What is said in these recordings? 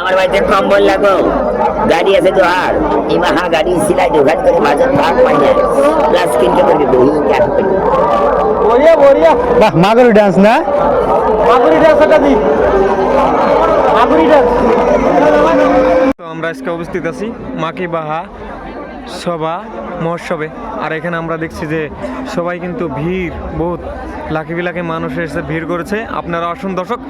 আমার বাড়িতে কম্বল লাগো, গাড়ি আছে তো আর এই মাহা গাড়ি সিলাই দোকান করে বাজার ভাগ পাই না, প্লাস কিনতে করবে বই এক করে। বড়িয়া বড়িয়া, বাহ মাগুরি ডান্স না, মাগুরি ডান্স এটা দি, মাগুরি ডান্স। তো আমরা আজকে উপস্থিত আছি মাকি বাহা সভা মহোৎসবে। আর এখানে আমরা দেখছি যে সবাই কিন্তু ভিড়, বহুত লাখে বিলাখে মানুষ এসে ভিড় করেছে। আপনারা আসুন দর্শক,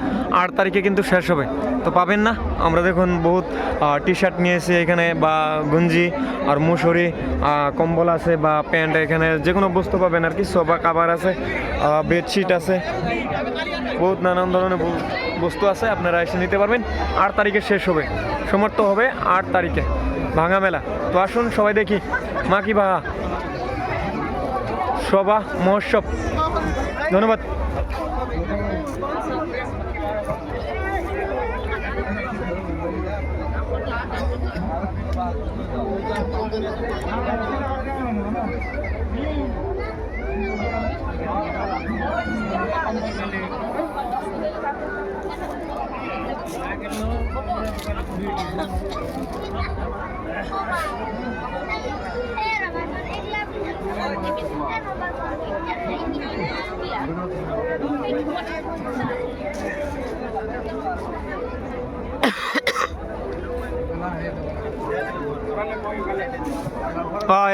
8 তারিখে কিন্তু শেষ হবে, তো পাবেন না। আমরা দেখুন বহুত টি শার্ট নিয়েছি এখানে, বা গঞ্জি আর মুসুরি, কম্বল আছে বা প্যান্ট, এখানে যে কোনো বস্তু পাবেন আর কি। সোফা কাভার আছে, বেডশিট আছে, বহুত নানান ধরনের বস্তু আছে, আপনারা এসে নিতে পারবেন। 8 তারিখে শেষ হবে, সমাপ্ত হবে 8 তারিখে ভাঙা মেলা। তো আসুন সবাই দেখি মাকি বাহা সভা মহোৎসব। ধন্যবাদ।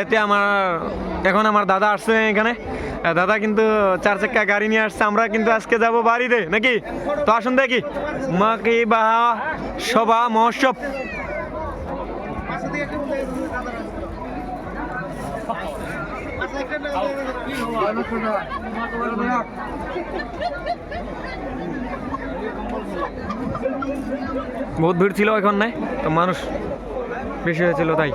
এতে এখন আমার দাদা আসছে এখানে। দাদা কিন্তু 4 চাকা গাড়ি নিয়ে আসছে। আমরা কিন্তু আজকে যাব বাড়িতে নাকি। তো আসুন দেখি মাকি বাহা সভা মহোৎসব। বহুত ভিড় ছিল এখন, নাই তো মানুষ বেশি হয়েছিল তাই।